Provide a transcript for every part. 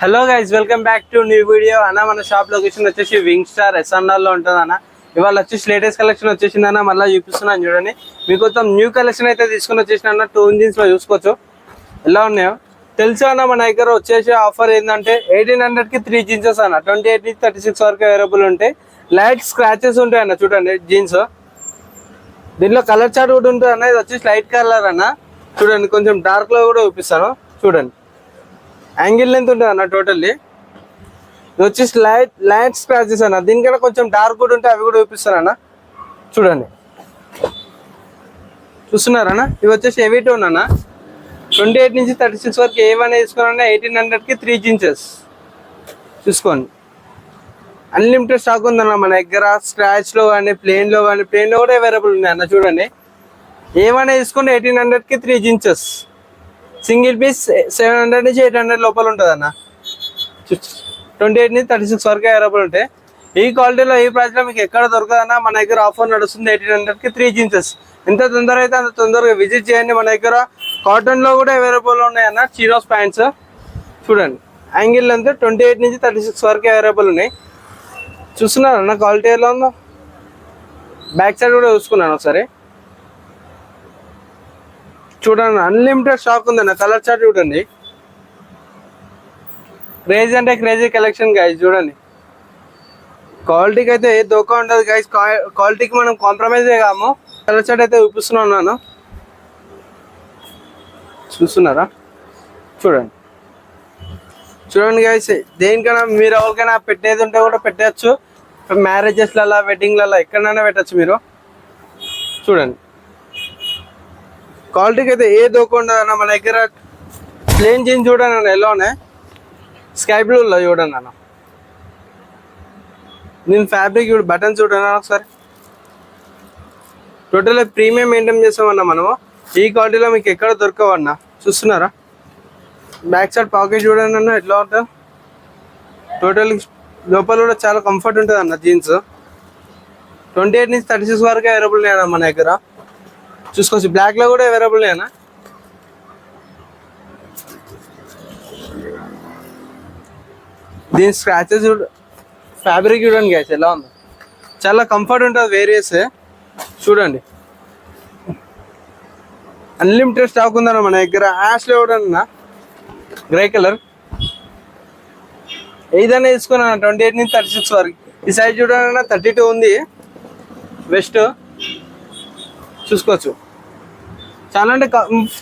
Hello guys, welcome back to new video అన్న. మన shop location వచ్చేసి వింగ్ స్టార్ ఎస్ఎన్ఆర్ లో ఉంటుంది అన్న. ఇవాళ వచ్చేసి లేటెస్ట్ కలెక్షన్ వచ్చేసింది అన్న. మళ్ళీ చూపిస్తున్నాను చూడండి. మీకోసం న్యూ కలెక్షన్ అయితే తీసుకుని వచ్చేసిన అన్న. 2 ఇంజిన్స్ లో చూసుకోవచ్చు ఎలా ఉన్నాయో. తెలుసు అన్న, మన దగ్గర వచ్చేసి ఆఫర్ ఏంటంటే 1800 కి 3 జీన్సెస్ అన్న. 28 నుంచి 36 వరకు అవైలబుల్ ఉంటాయి. లైట్ స్క్రాచెస్ ఉంటాయి అన్న. చూడండి జీన్స్, దీనిలో కలర్ చార్ట్ కూడా ఉంటుంది అన్న. ఇది వచ్చేసి లైట్ కలర్ అన్న. చూడండి, కొంచెం డార్క్ లో కూడా చూపిస్తాను చూడండి. యాంగిల్ లెంత్ ఉంటుంది అన్న. టోటల్లీ ఇది వచ్చేసి లైట్ స్క్రాచెస్ అన్న. దీనికన్నా కొంచెం డార్క్ కూడా ఉంటే అవి కూడా చూపిస్తాను అన్న. చూడండి, చూస్తున్నారన్న. ఇవి వచ్చేసి హెవీ టోన్ అన్న. 28 నుంచి 36 వరకు ఏమైనా తీసుకోవాలన్నా 1800 కి 3 జీన్సెస్ చూసుకోండి. అన్లిమిటెడ్ స్టాక్ ఉందన్న మన దగ్గర. స్క్రాచ్ లో కానీ ప్లేన్ లో కూడా అవైలబుల్ ఉన్నాయి అన్న. చూడండి, ఏమైనా తీసుకుంటే 1800 కి 3 జీన్సెస్. సింగిల్ పీస్ 700 నుంచి 800 లోపల ఉంటుంది అన్న. 28 నుంచి 36 వరకు అవైలబుల్ ఉంటాయి. ఈ క్వాలిటీలో ఈ ప్రైస్లో మీకు ఎక్కడ దొరకదన్న. మన దగ్గర ఆఫర్ నడుస్తుంది 1800 కి 3 జీన్సెస్. ఎంత తొందరగా అయితే అంత తొందరగా విజిట్ చేయండి. మన దగ్గర కాటన్లో కూడా అవైలబుల్ ఉన్నాయి అన్న. చీనోస్ ప్యాంట్స్ చూడండి, యాంగిల్ అంతా 28 నుంచి 36 వరకు అవైలబుల్ ఉన్నాయి. చూస్తున్నారు అన్న క్వాలిటీ ఎలా ఉందో. బ్యాక్ సైడ్ కూడా చూసుకున్నాను ఒకసారి చూడండి. అన్లిమిటెడ్ స్టాక్ ఉందన్న. కలర్ చార్ట్ చూడండి. క్రేజీ అంటే క్రేజీ కలెక్షన్ గైస్. చూడండి, క్వాలిటీకి అయితే ఏ దోకా ఉండదు గైస్. క్వాలిటీకి మనం కాంప్రమైజ్ కాము. కలర్ చార్ట్ అయితే చూపిస్తున్నాను, చూస్తున్నారా? చూడండి చూడండి గైస్. దేనికైనా మీరు ఎవరికైనా పెట్టేది ఉంటే కూడా పెట్టచ్చు. మ్యారేజెస్లలో, వెడ్డింగ్లలో ఎక్కడైనా పెట్టచ్చు మీరు. చూడండి, క్వాలిటీకి అయితే ఏ దోకుండా అన్న. మన దగ్గర ప్లేన్ జీన్స్ చూడండి అన్న, ఎల్లోనే స్కై బ్లూలో చూడండి అన్న. నేను ఫ్యాబ్రిక్ చూడు, బటన్స్ చూడండి ఒకసారి. టోటల్ ప్రీమియం మెయింటైన్ చేస్తామన్నా మనము. ఈ క్వాలిటీలో మీకు ఎక్కడ దొరకవన్నా. చూస్తున్నారా? బ్యాక్ సైడ్ పాకెట్ చూడండి అన్న ఎట్లా ఉంటుంది. టోటల్ లోపల కూడా చాలా కంఫర్ట్ ఉంటుంది అన్న. జీన్స్ 28 నుంచి 36 వరకు అవైలబుల్ ఉన్నాయన్న మన దగ్గర. చూసుకోవచ్చు, బ్లాక్ లో కూడా అవైలబుల్ అన్న. దీని స్క్రాచెస్ ఫ్యాబ్రిక్ చూడండి గైస్ ఎలా ఉందో. చాలా కంఫర్ట్ ఉంటుంది. వేరియస్ చూడండి. అన్లిమిటెడ్ స్టాక్ ఉందన్న మన దగ్గర. యాష్ లో చూడండి, గ్రే కలర్. ఏదైనా తీసుకున్నా 28 నుంచి 36 వరకు. ఈ సైజ్ చూడండి 32 ఉంది వెస్ట్. చూసుకోవచ్చు, చాలా అంటే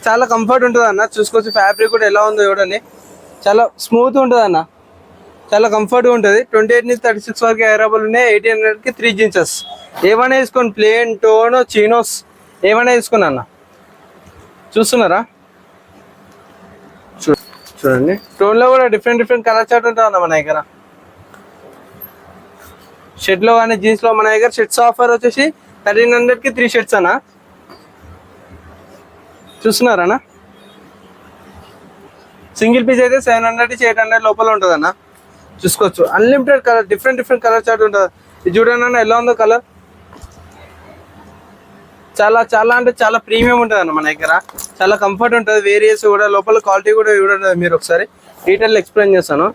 చాలా కంఫర్ట్ ఉంటుంది అన్న. చూసుకోవచ్చు, ఫ్యాబ్రిక్ కూడా ఎలా ఉందో చూడండి. చాలా స్మూత్ ఉంటుంది అన్న. చాలా కంఫర్ట్గా ఉంటుంది. 28 నుంచి 36 వరకు అవైలబుల్ ఉన్నాయి. 1800 కి 3 జీన్సెస్. ఏమైనా తీసుకోండి, ప్లేన్, టోన్, చీనోస్ ఏమైనా తీసుకున్నా అన్న. చూస్తున్నారా? చూడండి, టోన్లో కూడా డిఫరెంట్ కలర్ చార్ట్ ఉంటుంది అన్న మన దగ్గర. షర్ట్లో కానీ జీన్స్లో మన దగ్గర షర్ట్స్ ఆఫర్ వచ్చేసి 1300 కి 3 షర్ట్స్ అన్న. చూస్తున్నారన్నా? సింగిల్ పీస్ అయితే 700 నుంచి 800 లోపల ఉంటుంది అన్న. చూసుకోవచ్చు, unlimited colour, different colour chart ఉంటుంది. ఇది చూడండి అన్న ఎలా ఉందో కలర్. చాలా అంటే చాలా ప్రీమియం ఉంటుంది అన్న మన దగ్గర. చాలా కంఫర్ట్ ఉంటుంది. వేరియస్ కూడా లోపల క్వాలిటీ కూడా చూడండి. మీరు ఒకసారి డీటెయిల్ ఎక్స్ప్లెయిన్ చేస్తాను.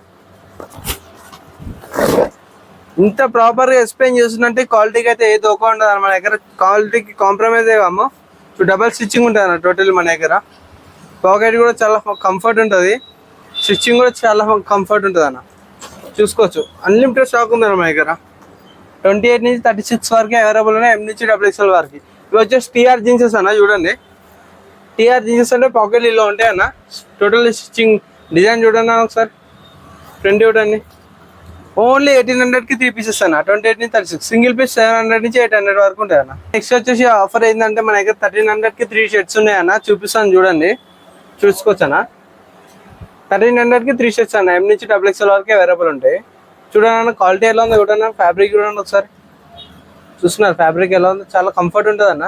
ఇంత ప్రాపర్గా ఎక్స్ప్లెయిన్ చేస్తుందంటే క్వాలిటీకి అయితే ఏ దోకా ఉండదు అన్న మన దగ్గర. క్వాలిటీకి కాంప్రమైజ్ కాము. డబల్ స్టిచ్చింగ్ ఉంటుంది అన్న టోటల్ మన దగ్గర. పాకెట్ కూడా చాలా కంఫర్ట్ ఉంటుంది. స్టిచ్చింగ్ కూడా చాలా కంఫర్ట్ ఉంటుంది అన్న. చూసుకోవచ్చు, అన్లిమిటెడ్ స్టాక్ ఉంది అన్న మన దగ్గర. 28 నుంచి 36 వరకు అవైలబుల్ ఉన్నాయి. M నుంచి XXL వరకు. ఇవి వచ్చేసి టీఆర్ జీన్సెస్ అన్న. చూడండి, టీఆర్ జీన్సెస్ అంటే పాకెట్ ఇలా ఉంటాయి అన్న. టోటల్ స్టిచ్చింగ్ డిజైన్ చూడండి ఒకసారి. ఫ్రంట్ చూడండి. ఓన్లీ 1800 కి 3 పీసెస్ అన్న. 28 నుంచి 36. సింగిల్ పీస్ 700 నుంచి 800 వరకు ఉంటాయి అన్న. నెక్స్ట్ వచ్చేసి ఆఫర్ ఏంటంటే మన దగ్గర 1300 కి 3 షర్ట్స్ ఉన్నాయి అన్న. చూపిస్తాను చూడండి, చూసుకోవచ్చు అన్న. 1300 కి 3 షర్ట్స్ అన్న. M నుంచి XXL వరకు అవైలబుల్ ఉంటాయి. చూడండి అన్న, క్వాలిటీ ఎలా ఉందో చూడండి. ఫ్యాబ్రిక్ చూడండి ఒకసారి. చూస్తున్నారు ఫ్యాబ్రిక్ ఎలా ఉందో. చాలా కంఫర్ట్ ఉంటుంది అన్న.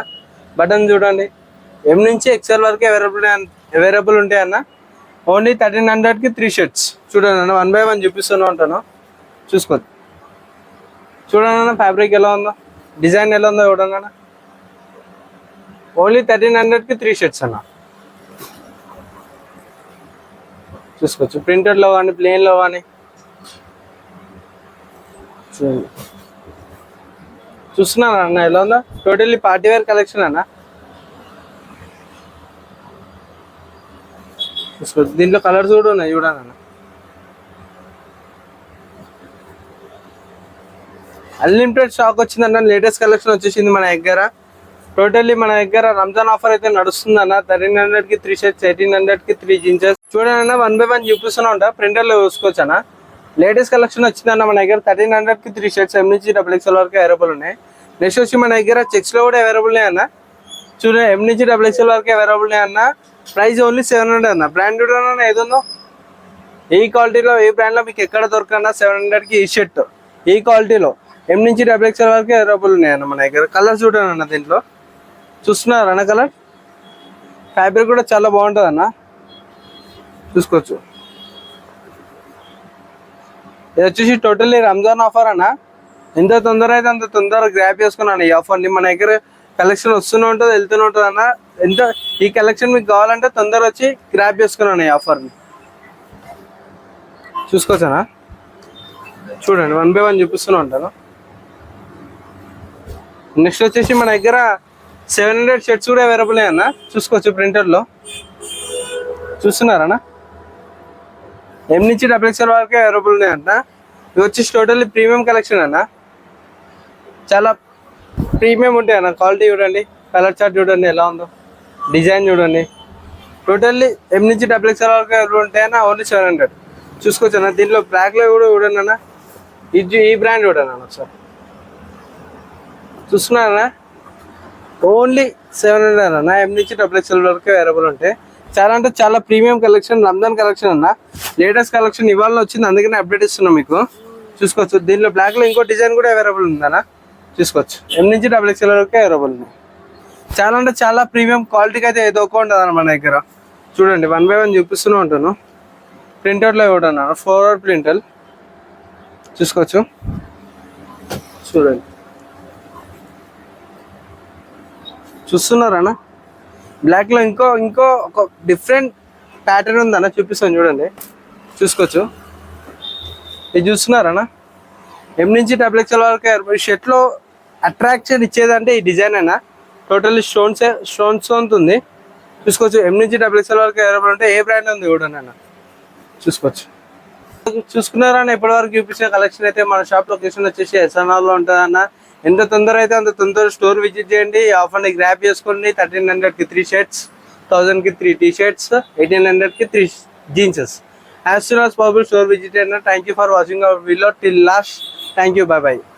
బటన్ చూడండి. M నుంచి XL వరకు అవైలబుల్ ఉంటాయి అన్న. ఓన్లీ 1300 కి 3 షర్ట్స్. చూడండి అన్న, 1 by 1 చూపిస్తూనే ఉంటాను. చూసుకోండి, చూడండి అన్న ఫ్యాబ్రిక్ ఎలా ఉందో, డిజైన్ ఎలా ఉందో చూడండి అన్న. ఓన్లీ 1300 కి 3 షర్ట్స్ అన్న. చూసుకోవచ్చు, ప్రింటెడ్ లో కానీ ప్లెయిన్ లో కానీ. చూడండి, చూస్తున్నారా అన్న ఎలా ఉందా? టోటల్లీ పార్టీ వేర్ కలెక్షన్ అన్న. చూసుకోవచ్చు, దీంట్లో కలర్స్ కూడా ఉన్నాయి చూడండి అన్న. అన్లిమిటెడ్ స్టాక్ వచ్చిందన్న. లేటెస్ట్ కలెక్షన్ వచ్చేసింది మన దగ్గర. టోటల్లీ మన దగ్గర రంజాన్ ఆఫర్ అయితే నడుస్తుందన్న. 1300 కి 3 షర్ట్స్, 1800 కి 3 జీన్సెస్. చూడండి అన్న, 1 by 1 చూపిస్తున్నా ఉంటా, ప్రింటర్ లో చూసుకోవచ్చు అన్న. లేటెస్ట్ కలెక్షన్ వచ్చిందన్న మన దగ్గర. 1300 కి 3 షర్ట్స్, M నుంచి XXL వరకు అవైలబుల్ ఉన్నాయి. నెక్స్ట్ వచ్చి మన దగ్గర చెక్స్ లో కూడా అవైలబుల్ ఉన్నాయి అన్న. చూడండి, M నుంచి XXL వరకు అవైలబుల్ ఉన్నాయి అన్న. ప్రైస్ ఓన్లీ 700 అన్న. బ్రాండెడ్ అన్న ఏదుందో ఈ క్వాలిటీలో ఏ బ్రాండ్ లో మీకు ఎక్కడ దొరకన్నా 700 కి ఈ షర్ట్ ఈ క్వాలిటీలో M నుంచి XXL వరకు అవైలబుల్ ఉన్నాయి అన్న మన దగ్గర. కలర్ చూడండి అన్న, దీంట్లో చూస్తున్నారు అన్న కలర్. ఫ్యాబ్రిక్ కూడా చాలా బాగుంటుంది అన్న, చూసుకోవచ్చు. ఇది వచ్చేసి టోటల్లీ రంజాన్ ఆఫర్ అన్న. ఎంత తొందర అయితే అంత తొందరగా గ్రాప్ చేసుకున్నాను ఈ ఆఫర్ని. మన దగ్గర కలెక్షన్ వస్తూనే ఉంటుంది, వెళ్తూనే ఉంటుంది అన్న. ఎంత ఈ కలెక్షన్ మీకు కావాలంటే తొందర వచ్చి గ్రాప్ చేసుకున్నాను ఈ ఆఫర్ని. చూసుకోవచ్చా? చూడండి, 1 by 1 చూపిస్తూనే ఉంటాను. నెక్స్ట్ వచ్చేసి మన దగ్గర 700 షర్ట్స్ కూడా అవైలబుల్ అన్న. చూసుకోవచ్చు, ప్రింటర్లో చూస్తున్నారన్న. M నుంచి XXL వరకు అవైలబుల్ ఉన్నాయంట. ఇది వచ్చేసి టోటల్లీ ప్రీమియం కలెక్షన్ అన్న. చాలా ప్రీమియం ఉంటాయి అన్న. క్వాలిటీ చూడండి, కలర్ చార్ట్ చూడండి ఎలా ఉందో, డిజైన్ చూడండి. టోటల్లీ M నుంచి XXL వరకు అవైలబుల్ ఉంటాయన్న. ఓన్లీ 700 చూసుకోవచ్చు అన్న. దీంట్లో బ్లాక్లో కూడా చూడండి అన్న. ఈ బ్రాండ్ చూడండి అన్న ఒకసారి. చూస్తున్నారన్నా, ఓన్లీ 700 అన్న. M నుంచి XXL వరకు అవైలబుల్ ఉంటాయి. చాలా అంటే చాలా ప్రీమియం కలెక్షన్, రంజాన్ కలెక్షన్ అన్న. లేటెస్ట్ కలెక్షన్ ఇవాళ వచ్చింది, అందుకనే అప్డేట్ ఇస్తున్నాం మీకు. చూసుకోవచ్చు, దీంట్లో బ్లాక్ లో ఇంకో డిజైన్ కూడా అవైలబుల్ ఉందన్న. చూసుకోవచ్చు, M నుంచి XXL వరకు అవైలబుల్ ఉంది. చాలా అంటే చాలా ప్రీమియం క్వాలిటీకి అయితే ఏదో ఒక ఉంటుంది అన్న మన దగ్గర. చూడండి, 1 by 1 చూపిస్తూనే ఉంటాను. ప్రింటర్ లో కూడా అన్న, 4 ప్రింటర్ చూసుకోవచ్చు. చూడండి, చూస్తున్నారన్న. బ్లాక్ లో ఇంకో ఒక డిఫరెంట్ ప్యాటర్న్ ఉందన్న, చూపిస్తాను చూడండి. చూసుకోవచ్చు, ఇది చూస్తున్నారన్న. M నుంచి XXL వరకు షర్ట్ లో అట్రాక్షన్ ఇచ్చేదంటే ఈ డిజైన్ అయినా. టోటల్లీ స్టోన్స్ ఉంటుంది. చూసుకోవచ్చు, M నుంచి XXL వరకు అవైలబుల్ ఉంటే ఏ బ్రాండ్ ఉంది కూడా అన్న. చూసుకోవచ్చు, చూసుకున్నారన్న. ఇప్పటి వరకు చూపించిన కలెక్షన్ అయితే మన షాప్ లొకేషన్ వచ్చేసి SNR లో ఉంటుంది అన్న. ఎంత తొందర అయితే అంత తొందర స్టోర్ విజిట్ చేయండి. ఈ ఆఫర్ని గ్రాప్ చేసుకోండి. 1300 కి 3 షర్ట్స్, 1000 కి 3 టీ-షర్ట్స్, 1800 కి 3 జీన్సెస్. As soon as possible store visit. Thank you for watching our video till last. Thank you. Bye bye.